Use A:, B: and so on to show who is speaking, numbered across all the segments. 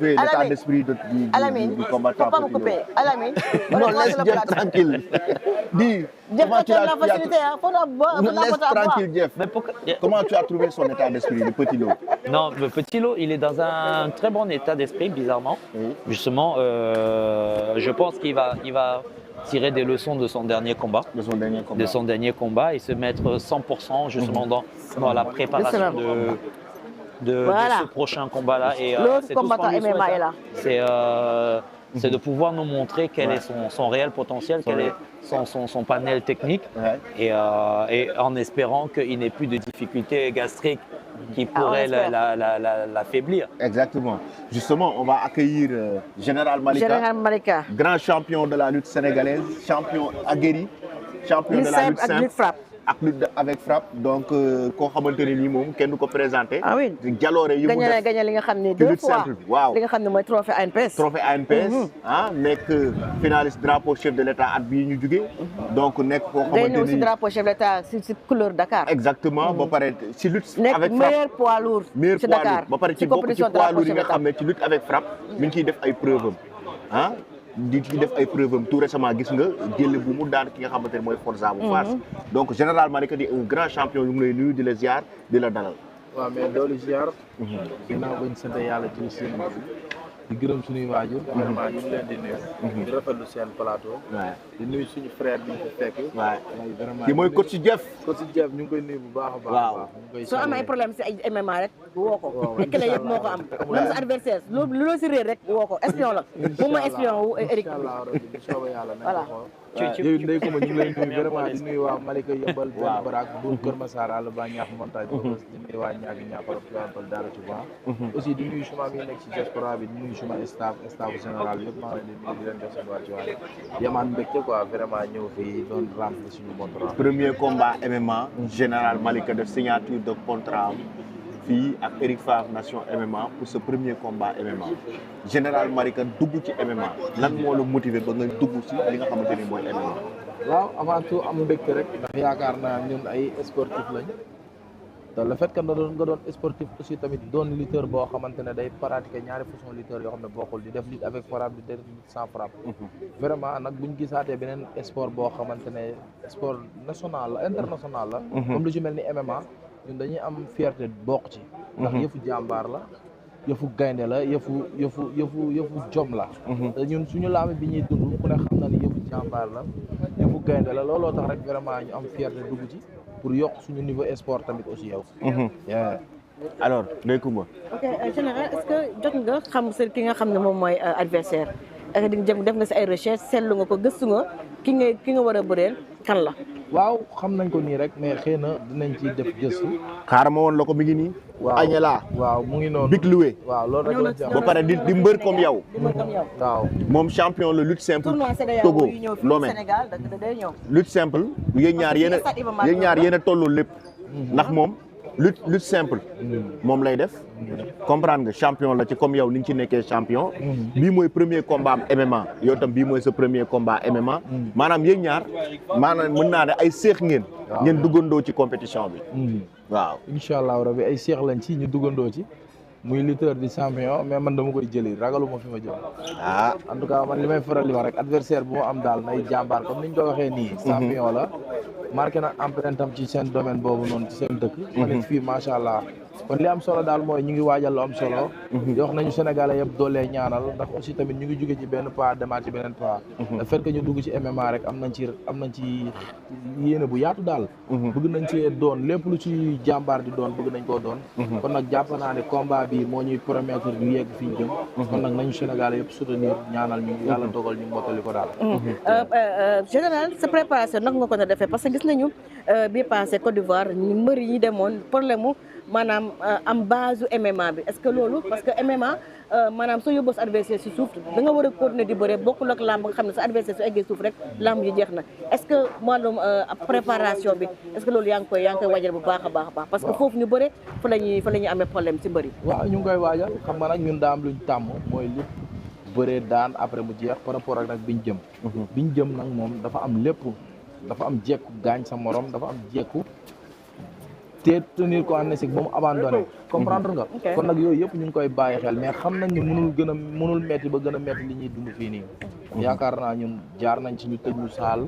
A: l'état d'esprit du combattant.
B: Faut pas me couper. Alamine,
A: non, laisse Jeff tranquille. Dis, comment tu as laisse tranquille Jeff. Comment tu as trouvé son état d'esprit, le Petit Lo?
C: Non, le Petit Lo, il est dans un très bon état d'esprit, bizarrement. Oui. Justement, je pense qu'il va tirer des leçons de son dernier combat. De son dernier combat et se mettre 100% justement dans la préparation de ce prochain combat-là. Et
B: l'autre combattant MMA est là.
C: C'est de pouvoir nous montrer quel est son réel potentiel, quel est son panel technique, et en espérant qu'il n'ait plus de difficultés gastriques qui pourraient l'affaiblir.
A: Exactement. Justement, on va accueillir Général Malika, grand champion de la lutte sénégalaise, champion aguerri, champion de la lutte simple. Avec frappe, donc koo xamante ne nii moom kenn du ko présenté.
B: Ah oui,
A: jaloore yi mu def
B: gagné li nga xam ne 2 fois.
A: waaw
B: li nga xam ne mooy trophée ANPS.
A: trophée ANPS. nekk finaliste drapeau chef de l'État at bii ñu jugee. donc nekk koo xamante ni
B: day ñëw si drapeau chef de l'État si couleur Dakar.
A: exactement ba pare si lutte
B: avec
A: frappe
B: meilleur poids lourd.
A: meilleur
B: ci
A: poids
B: Dakar
A: lourd ba pare ci bokk ci poids lourd yi nga xam ne ci lutte avec frappe mi ngi ciy def ay preuve am di ci def ay preuve am tout récemment gis nga jël bu mu daan ki nga xamante ne mooy Forza bu Fass. donc Général Malika di un grand champion yu mu lay nuyu di la ziar di la dalal.
D: waaw mais doolu ziar. ginnaaw bañ sant yàlla ci seen di gërëm suñuy waajur. vraiment ñu ngi leen di nuyu. di rafetlu seen plateau. di nuyu suñu frère bi ñu ko fekk.
A: vraiment kii mooy coach Jeff.
D: coach Jeff ñu ngi koy nuyu bu baax a baax.
A: waaw
B: soo amee ay problème si ay MMA rek woo ko. waaw clé yëpp moo ko am. même sa adversaire lu la si réer rek woo ko espion la. moom mooy espion wu Eric.
D: voilà. yow ndey ko ma ñu ngi lay nuyu vraiment di nuyu waa Malika Yëmbal benn barak bu Kër Massar àll ba ñaax montagne di nuyu waa ñaagi ñaaxarab tuantal daara ci baax aussi di nuyu suma mi nekk ci diaspora bi di nuyu suma staff général yëpp maa ngi leen di nuyu di leen def seen waa ci waaye yamaan mbégte quoi vraiment ñëw fii doon remplir suñu contrat.
A: premier combat MMA Général Malika def signature de contrat fii ak Eric Favre Nation MMA pour ce premier combat MMA Général Malika dugg ci MMA lan moo la motiver ba nga dugg ci li nga xamante ni mooy MMA.
D: waaw avant tout am mbégte rek ndax yaakaar naa ñun ay sportif lañ te le fait que nga doon sportif aussi tamit doon lutteur boo xamante ne day pratiquer ñaari façon lutteur yoo xam ne bokkul di def lutte avec frappe di def lutte sans frappe. vraiment nag buñ gisaatee beneen sport boo xamante ne sport national la international la. comme lu ci mel ni MMA. ñun dañuy am fierté bokk ci ndax yëfu jàmbaar la yëfu gaynde la yëfu jom la te ñun suñu laami bi ñuy dund ku ne xam na ni yëfu jàmbaar la yëfu gaynde la looloo tax rek vraiment ñu am fierté dugg ci pour yokk suñu niveau sport tamit aussi yow
A: alors Ndeye Coumba.
B: ok général est-ce que jot nga xam sa ki nga xam ne moom mooy adversaire ak di jëm def nga si ay recherche seetlu nga ko gëstu nga ki nga war a bëreel kan la.
D: waaw xam nañ ko nii rek mais xëy na dinañ ci def gëstu.
A: xaaral ma woon la ko mi ngi nii.
D: waaw
A: Agnella.
D: waaw mu ngi noonu
A: Big Loué.
D: waaw loolu rek la ci am
A: ba pare di mbër comme yow.
D: waaw
A: moom champion la lutte simple. Togo Lomé lutte simple. yéen ñaar yéen a tolloo lépp. ndax moom lutte simple. moom lay def. comprendre nga champion la ci comme yow ni nga ci nekkee champion. bii mooy premier combat am MMA yow tam bii mooy sa premier combat MMA. maanaam yéen ñaar maanaam mën naa ne ay seex ngeen. ngeen duggandoo ci compétition bi. waaw
D: incha allah rabi ay seex lañ ci ñu duggandoo ci. muy lutteur di champion mais man dama koy jëli ragaluma fi ma jëm. en tout cas man li may faral di wax rek adversaire bu mu am daal nay jàmbaar comme ni ñu ko waxee nii. champion la marqué na empreinte am ci seen domaine boobu noonu ci seen dëkk. man it fii macha allah. kon li am solo daal mooy ñu ngi waajal lu am solo. di wax nañu Sénégalais yëpp doolee ñaanal ndax aussi tamit ñu ngi jóge ci benn pas demaat ci beneen pas. le fait que ñu dugg ci MMA rek am nañ ci yéene bu yaatu daal. bëgg nañ ci doon lépp lu ci jàmbaar di doon bëgg nañ koo doon. kon nag jàpp naa ne combat bi moo ñuy promettre ñu yegg fi ñu jëm. kon nag nañu Sénégalais yëpp soutenir ñaanal ñu yàlla dogal ñu mottali ko daal.
B: général sa préparation nag nga ko na defee parce que gis nañu bii passé Côte d'Ivoire ñu mbër yi demoon problème mu maanaam am base MMA bi est-ce que loolu parce que MMA maanaam soo yóbboo sa adversaire si suuf da nga war a continuer di bëre bokkul ak làmb nga xam ne sa adversaire su eggee suuf rek làmb ji jeex na est-ce que wàllum préparation bi est-ce que loolu yaa ngi koy waajal bu baax a baax parce que foofu ñu bëre fa la ñuy amee problème si bëri.
D: waaw ñu ngi koy waajal xam nga nag ñun daa am luñ tàmm mooy lépp bëree daan après mu jeex par rapport ak nag biñ jëm nag moom dafa am lépp dafa am jekku gaañ sa morom dafa am jekku te tenir ko en échec ba mu abandonné comprendre nga kon nag yooyu yëpp ñu ngi koy bàyyi xel mais xam nañ ni mënul metti ba gën a metti li ñuy dund fii nii yaakaar naa ñun jaar nañ ci ñu tëj ñu saal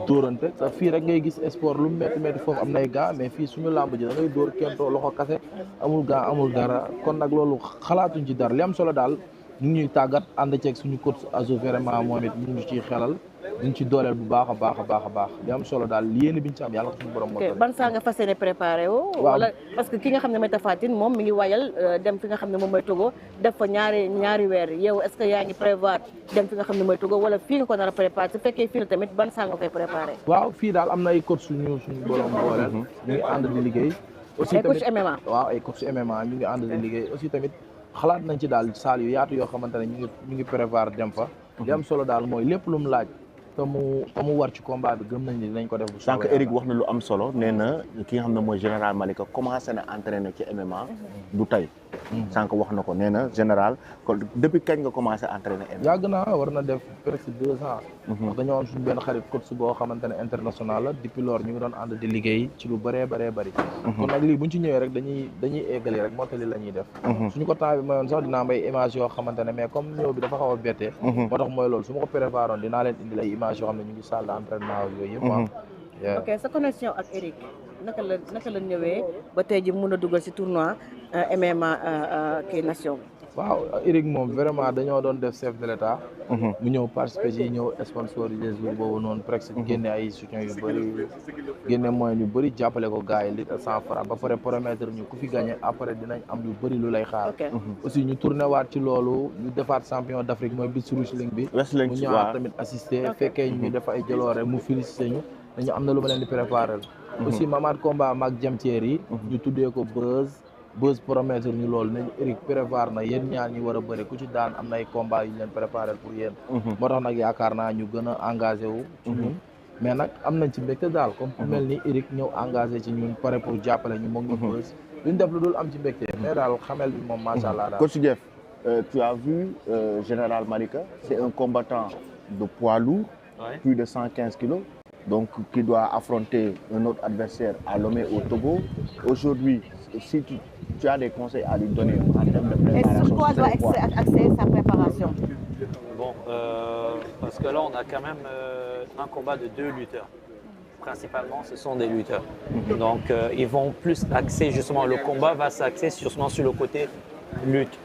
D: dóorante sa fii rek ngay gis sport lu metti metti foofu am nay gars mais fii suñu làmb ji da ngay dóor kentoo loxo kase amul gars amul dara kon nag loolu xalaatuñ ci dara li am solo daal ñu ngi ñuy tàggat ànd ceeg suñu coach Azo vraiment moom it ñu ngi ciy xelal ñu ngi ci dooleel bu baax a baax a baax a baax li am solo daal yéen biñ ci am yàlla ko suñu borom moo
B: ban saa nga fas yéene préparé woo wala parce que ki nga xam ne mooy Tapha Tine moom mi ngi wayal dem fi nga xam ne moom mooy Togo def fa ñaari weer yow est-ce que yaa ngi prévoir dem fi nga xam ne mooy Togo wala fii nga ko nar a préparé su fekkee fii la tamit ban saa nga koy préparé
D: waaw fii daal am na ay coach suñu borom booleel ñu ngi ànd di liggéey aussi
B: ay coach MMA
D: waaw ay coach MMA ñu ngi ànd di liggéey aussi tamit xalaat nañ ci daal saal yu yaatu yoo xamante ne ñu ngi prévoir dem fa li am solo daal mooy lépp lu mu laaj te mu war ci combat bi gëm nañ ni dinañ ko def bu
A: sànq Eric wax na lu am solo nee na ki nga xam ne mooy général Malika commencé na entraîner ci MMA du tey sànq wax na ko nee na général kon depuis kañ nga commencé entraîner MMA
D: yàgg naa war na def presque 2 ans ndax dañoo am suñu benn xarit coach boo xamante ne international la depuis lors ñu ngi doon ànd di liggéey ci lu bëree bëri kon nag lii buñ ci ñëwee rek dañuy eggali rek mottali la ñuy def suñu ko temps bi mayoon sax dinaa may image yoo xamante ne mais comme ñëw bi dafa xaw a bettee moo tax mooy loolu su ma ko préparoon dinaa leen indi lay image yoo xam ne ñu ngi salle d'entraînement yooyu yëpp
B: ok sa connexion ak Eric naka la ñëwee ba tey ji mën a dugal si tournoi MMA kii nation
D: waaw Eric moom vraiment dañoo doon def chef de l'état mu ñëw participer ci ñëw sponsorisé jour boobu noonu presque génne ay soutien yu bëri génne moyen yu bëri jàppale ko gars yi li 100 francs ba pare promettre ñu ku fi gagné après dinañ am lu bëri lu lay xaar aussi ñu tourné waat ci loolu ñu defaat champion d'Afrique mooy bis wrestling bi mu ñëwaat tamit assisté fekkee ñu def ay jaloore mu félicité ñu dañu am na lu ma leen di préparer aussi mamaat combat maag jamtière yi ñu tuddee ko Buzz promettre ñu loolu nañu Eric prévoir na yéen ñaar ñi war a bëri ku ci daan am na ay combat yu ñu leen préparé pour yéen moo tax nag yaakaar naa ñu gën a engagé wu ci ñun mais nag am nañ ci mbégte daal comme ku mel ni Eric ñëw engagé ci ñun pare pour jàppale ñu moom ñu Buzz luñ def lu dul am ci mbégte mais daal xamel bi moom macha allah daal
A: Coach Jeff tu as vu Général Malika c'est un combattant de poids lourd plus de 115 kilos donc qui doit affronter un autre adversaire à Lomé au Togo aujourd'hui si tu as des conseils à lui donner en termes de préparation.
B: Et sur quoi doit axer sa préparation?
C: Bon, parce que là, on a quand même un combat de 2 lutteurs. Principalement, ce sont des lutteurs. Donc, ils vont plus axer, justement, le combat va s'axer justement sur le côté lutte.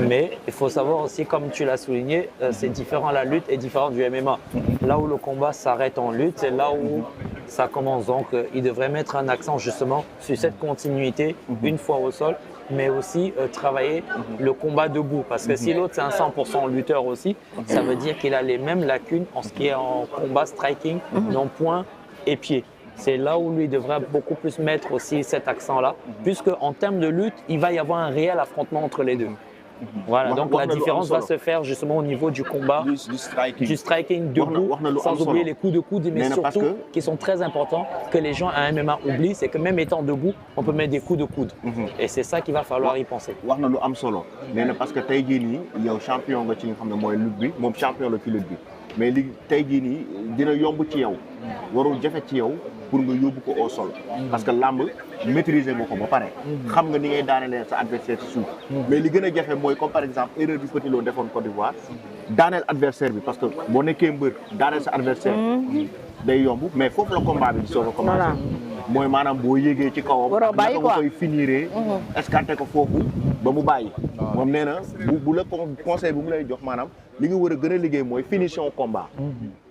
C: Mais il faut savoir aussi, comme tu l'as souligné, c'est différent, la lutte est différente du MMA. Là où le combat s'arrête en lutte, c'est là où ça commence. Donc, il devrait mettre un accent justement sur cette continuité une fois au sol, mais aussi travailler le combat debout. Parce que si l'autre c'est un 100% lutteur aussi, ça veut dire qu'il a les mêmes lacunes en ce qui est en combat striking, non point et pied. C'est là où lui devrait beaucoup plus mettre aussi cet accent-là, puisque en termes de lutte, il va y avoir un réel affrontement entre les deux. Voilà, donc la différence va se faire justement au niveau du combat, du striking debout, sans oublier les coups de coude, mais surtout qui sont très importants, que les gens à MMA oublient, c'est que même étant debout, on peut mettre des coups de coude. Et c'est ça qu'il va falloir y penser.
A: Parce que tey jii nii yow champion nga ci nga xam ne mooy lutte bi moom champion la ci lutte bi mais li tey jii nii dina yomb ci yow warul jafe ci yow pour nga yóbbu ko au sol parce que làmb maîtriser nga ko ba pare xam nga ni ngay daanelee sa adversaire ci suuf mais li gën a jafe mooy comme par exemple erreur bi Petit Lo defoon Côte d'Ivoire daaneel adversaire bi parce que boo nekkee mbër daaneel sa adversaire day yomb mais foofu la combat bi di soog a commencé mooy maanaam boo yéegee ci kawam naka nga koy finiree escanté ko foofu ba mu bàyyi moom nee na bu la conseil bu mu lay jox maanaam li nga war a gën a liggéey mooy finition combat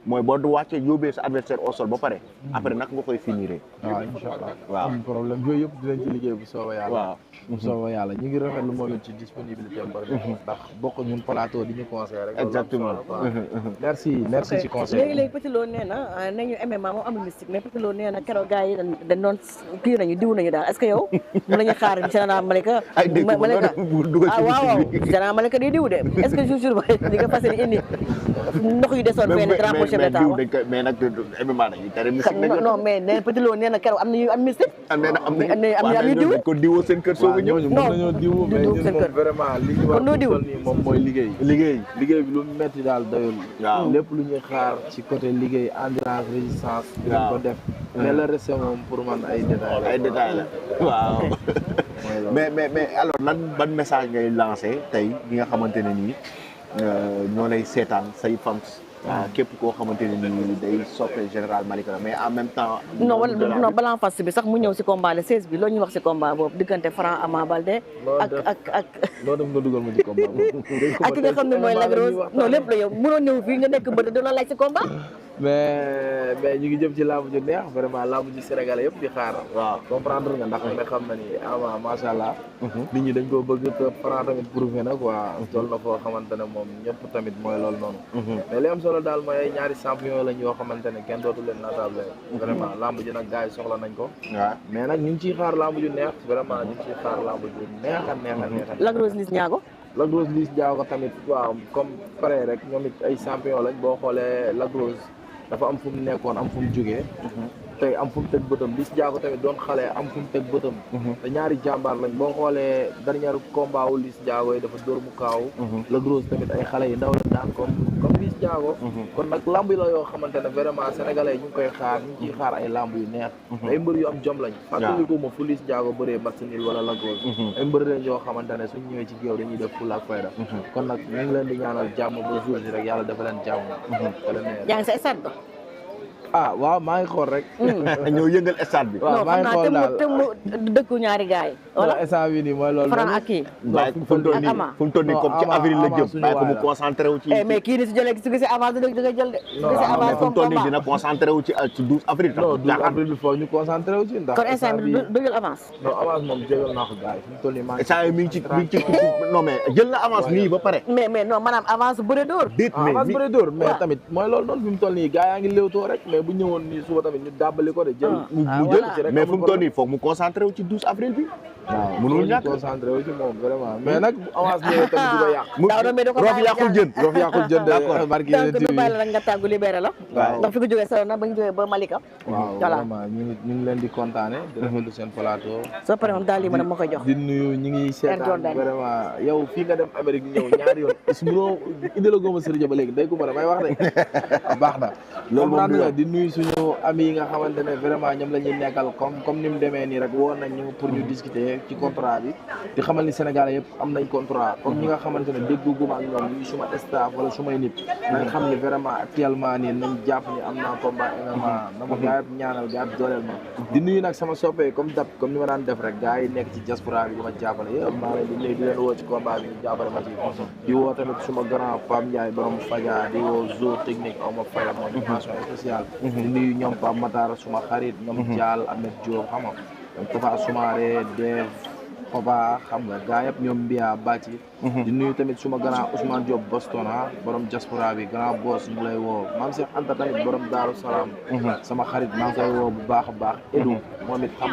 A: mooy boo du wàccee yóbbee sa adversaire au sol ba pare après nag nga koy finiree
D: waaw incha allah waaw am problème yooyu yëpp dinañ ci liggéey bu soobee yàlla waaw bu soobee yàlla ñu ngi rafetlu moom it ci disponibilité mbër ndax bokk ñun plateau di ñu conseil rek
A: exactement
D: merci ci conseil
B: léegi Petit Lo nee na nañu MMA moom amul mystique mais Petit Lo nee na keroog gars yi dañ doon kii nañu diw nañu daal est-ce que yow mu la ñu xaar Général Malika waaw Général Malika di diw de est-ce que jour ba di nga fas yéene indi ndox yu desoon fenn drapeau chef d'état
A: mais nag MMA dañuy tere mystique
B: non mais nee Petit Lo nee na keroog am na yu am mystique
A: am na yu diw ko diwoo seen kër soo
D: ñooñu mën nañoo diwu mais ñun moom vraiment li ñu war a nii moom mooy liggéey bi lu metti daal doyul lépp lu ñuy xaar ci côté liggéey endurance résistance dinañ ko def mais le reste moom pour man ay détails
A: la waaw. mais alors lan ban message ngay lancé tey ñi nga xamante ne nii ñoo lay seetaan say fans. képp koo xamante ne nii day soppe Général Malika mais en même temps.
B: non balaa fas bi sax mu ñëw si combat le 16 bi loo ñuy wax si combat boobu diggante Franc Ama Baldé. ak
D: loo def nga dugal ma ci combat boobu.
B: ak ki nga xam ne mooy Lac Rose non lépp la yow mënoon ñëw fii nga nekk mbër dina laaj si combat.
D: mais ñu ngi jëm ci làmb ju neex vraiment làmb ji Sénégalais yëpp di xaar. waaw comprendre nga ndax nga xam na ni Ama macha allah. nit ñi dañ koo bëgg te Franc tamit prouvé na quoi. toll na foo xamante ne moom ñëpp tamit mooy loolu noonu. mais li am solo daal mooy ay ñaari champion lañ yoo xamante ne kenn dootu leen naatable. vraiment làmb ji nag gars yi soxla nañ ko. waaw mais nag ñu ngi ciy xaar làmb ju neex vraiment ñu ngi ciy xaar làmb ju neex a neex a neex a.
B: Lac Rose Liss Ndiago.
D: Lac Rose Liss Ndiago tamit waaw comme pare rek ñoom it ay champion lañ boo xoolee Lac Rose dafa am fu mu nekkoon am fu mu jógee tey am fu mu teg bëtam Liss Ndiago tamit doon xale am fu mu teg bëtam te ñaari jàmbaar lañ boo xoolee dernier combat wu Liss Ndiago yi dafa dóor mu kaaw Lac Rose tamit ay xale yi ndaw la daan comme Liss Ndiago kon nag lamb yi la yoo xamante ne vraiment sénégalais ñu ngi koy xaar ñu ngi ciy xaar ay lamb yu neex ay mbër yu am jom lañ fàttaliku ma fu Liss Ndiago bëree match nul wala Lac Rose ay mbër lañ yoo xamante ne suñ ñëwee ci géew dañuy def fulla ak fayda kon nag ñu ngi leen di ñaanal jàmm ba jour si rek yàlla dafa leen jàmm
B: yaa ngi sa stade ba.
D: waaw maa ngi xool rek.
A: ñëw yëngal stade bi.
D: waaw maa ngi xool daal
B: te mu dëkku ñaari gars yi.
D: wala instant bii nii mooy loolu.
B: Franc ak kii.
A: waaye fu mu toll nii comme ci avril la jëm. bàyyi ko mu concentré wu ci.
B: mais kii ni si jëlee su gisee avance da nga jël de.
A: non mais fu mu toll nii dina concentré wu ci 12 avril.
D: non 12 avril bi foofu ñu concentré wu ci ndax.
B: kon instant bi du jël avance.
D: non avance moom jégal naa ko gars yi fu mu toll nii maa ngi.
A: instant yii mi ngi ci non mais jël na avance nii ba pare.
B: mais non maanaam avance bëre door.
A: déet mais
D: avance bëre door mais tamit mooy loolu noonu fi mu toll nii gars yaa ngi léewtoo rek mais bu ñëwoon nii suba tamit ñu dàbbali ko de jël mu jël ci rek
A: mais fu mu toll nii foog mu concentré wu ci 12 avril bi.
D: waaw
A: mënul ñàkk
D: concentré wu ci moom vraiment mais nag bu avance ñëwee tamit du ko yàq.
A: roof yàqul jën.
D: roof yàqul jën d'accord barki
B: donc ñu bàyyi la rek nga tàggu libéré la.
A: waaw
B: ndax fi ko jógee solo na ba ñu jógee ba Malika.
D: waaw vraiment ñu ngi leen di kontaane di rafetlu seen plateau.
B: soo paree moom daal yi ma koy jox.
D: di nuyu ñi ngi seetaan vraiment yow fii nga dem Amérique ñëw ñaari yoon su munoo indila gooma sëriñ ba léegi day ko damay wax de baax na loolu moom nga di nuyu suñu ami yi nga xamante ne vraiment ñoom la ñuy nekkal comme ni mu demee nii rek woon nañ ñu pour ñu discuter ci contrat bi di xamal ni Sénégalais yëpp am nañ contrat comme ñi nga xamante ne dégguguma ak ñoom ñi suma staff wala sumay nit nañ xam ni vraiment actuellement nii nañ jàpp ni am naa combat énormément na ma gaa yëpp ñaanal gaa yëpp dooleel ma di nuyu nag sama soppee comme dab comme ni ma daan def rek gaa yi nekk ci diaspora bi di ma jàppale yëpp maa leen di nuyu di leen woo ci combat bi ñu jàppale ma ci di woo tamit suma grand Pam Ndiaye borom Fadia di woo Zo technique aw ma fayam moom mention spéciale di nuyu ñoom Pam Matar suma xarit ñoom Dial Ahmed Diop xam nga ñoom Tafa Soumaré Dev Koba xam nga gaa yëpp ñoom Mbia Bàcci di nuyu tamit suma grand Ousmane Diop Boston borom diaspora bi grand boss ñu lay woo maam Cheikh Anta tamit borom Daaru Salaam sama xarit maa ngi koy woo bu baax a baax Edu moom it xam nga